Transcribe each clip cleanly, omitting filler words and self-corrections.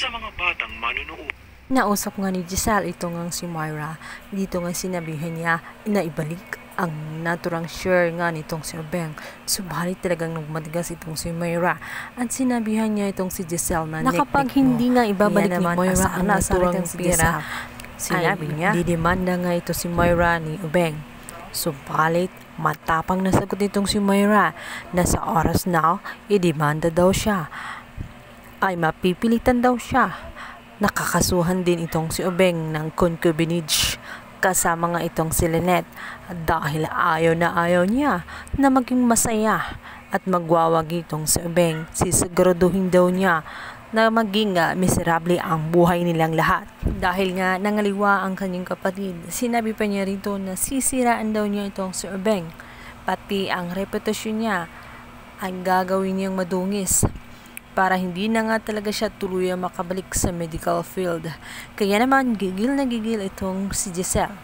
sa mga batang manunood. Nausap nga ni Giselle ito ngang si Moira. Dito nga sinabihan niya na ibalik ang naturang share nga nitong si Obeng. Subalit talagang nagmatigas itong si Moira at sinabihan niya itong si Giselle na kapag hindi nga ibabalik ni Moira ang naturang pera, sinabi niya didemanda nga ito si Moira ni Obeng. Subalit matapang na sagot itong si Moira na sa oras na idemanda daw siya ay mapipilitan daw siya. Nakakasuhan din itong si Obeng ng concubinage kasama nga itong si Lynette dahil ayaw na ayaw niya na maging masaya at magwawagi itong si Obeng. Sisiguraduhin daw niya na maging miserable ang buhay nilang lahat. Dahil nga nangaliwa ang kanyang kapatid, sinabi pa niya rito na sisiraan daw niya itong si Obeng. Pati ang reputasyon niya ay gagawin niyang madungis para hindi na nga talaga siya tuluyang makabalik sa medical field. Kaya naman gigil na gigil itong si Giselle.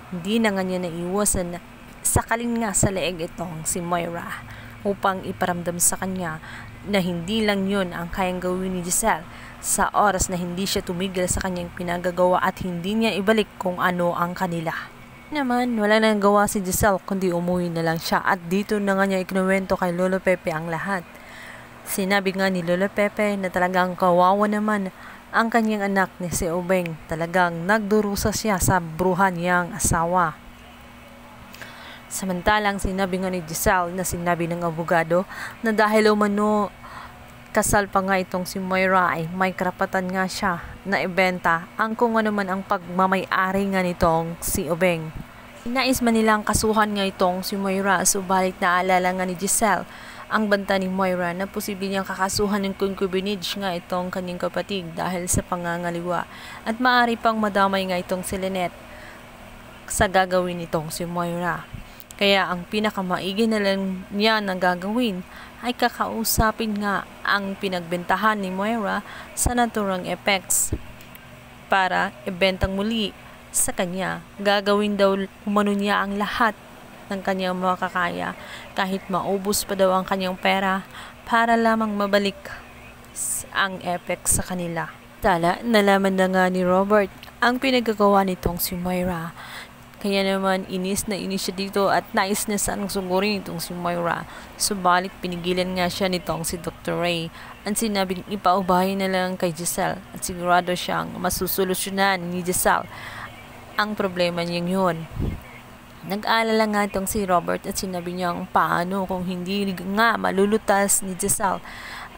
Hindi na nga niya naiwasan na sakalin nga sa leeg itong si Moira upang iparamdam sa kanya na hindi lang yun ang kayang gawin ni Giselle sa oras na hindi siya tumigil sa kanyang pinagagawa at hindi niya ibalik kung ano ang kanila. Naman, wala nang gawa si Giselle kundi umuwi na lang siya at dito na nga niya ikinuwento kay Lolo Pepe ang lahat. Sinabi nga ni Lolo Pepe na talagang kawawa naman ang kanyang anak ni si Obeng. Talagang nagdurusa siya sa bruhan niyang asawa. Samantalang sinabi nga ni Giselle na sinabi ng abogado na dahil umano kasal pa nga itong si Moira ay may karapatan nga siya na ibenta ang kung ano man ang pagmamay-ari nga nitong si Obeng. Nais man nilang kasuhan nga itong si Moira, subalit naalala nga ni Giselle ang banta ni Moira na posible niyang kakasuhan ng concubinage nga itong kanyang kapatid dahil sa pangangaliwa at maaari pang madamay nga itong si Lynette sa gagawin nitong si Moira. Kaya ang pinakamaigi na lang niya na gagawin ay kakausapin nga ang pinagbentahan ni Moira sa naturang effects para ibentang muli sa kanya. Gagawin daw umano niya ang lahat ng kanyang makakaya kahit maubos pa daw ang kanyang pera para lamang mabalik ang effects sa kanila. Tala, nalaman na nga ni Robert ang pinagagawa nitong si Moira. Kaya naman inis na inis siya dito at nais na sanang sugurin itong si Moira. Subalit pinigilan nga siya nitong si Dr. Ray at sinabing ipaubahin na lang kay Giselle at sigurado siyang masusolusyonan ni Giselle ang problema niyang yun. Nag-aalala nga itong si Robert at sinabi niyang paano kung hindi nga malulutas ni Giselle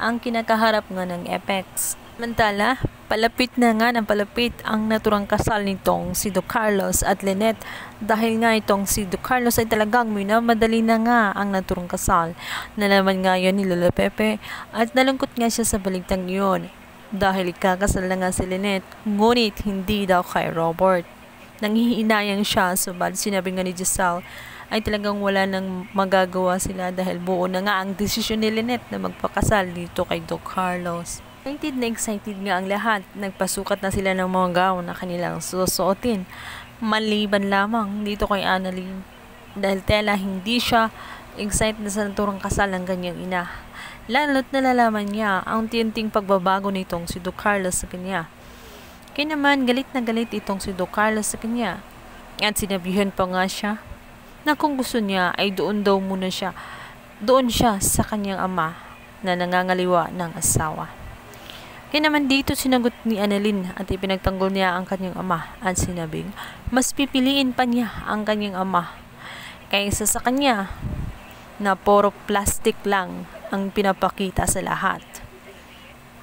ang kinakaharap nga ng effects. Samantala, palapit na nga ng palapit ang naturang kasal nitong si Doc Carlos at Lynette dahil nga itong si Doc Carlos ay talagang minamadali na nga ang naturang kasal. Nalaman nga yun ni Lolo Pepe at nalungkot nga siya sa balitang yun dahil ikakasal na nga si Lynette ngunit hindi daw kay Robert. Nanghihinayang siya, subalit sinabi nga ni Giselle ay talagang wala nang magagawa sila dahil buo na nga ang desisyon ni Lynette na magpakasal dito kay Doc Carlos. Excited nga ang lahat. Nagpasukat na sila ng mga gown na kanilang susuotin. Maliban lamang dito kay Annalyn dahil tela hindi siya excited na sa naturang kasal ng kanyang ina. Lalo't nalalaman niya ang unti-unting pagbabago nitong si Doc Carlos sa kanya. Kaya naman galit na galit itong si Doc Carlos sa kanya. At sinabihan pa nga siya na kung gusto niya ay doon daw muna siya. Doon siya sa kanyang ama na nangangaliwa ng asawa. Kaya naman dito sinagot ni Annalyn at ipinagtanggol niya ang kanyang ama at sinabing mas pipiliin pa niya ang kanyang ama kaysa sa kanya na puro plastic lang ang pinapakita sa lahat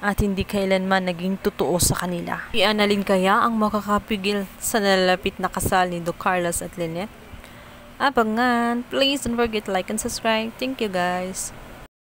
at hindi kailanman naging totoo sa kanila. Si Annalyn kaya ang makakapigil sa nalalapit na kasal ni Doc Carlos at Lynette? Abangan! Please don't forget to like and subscribe. Thank you guys!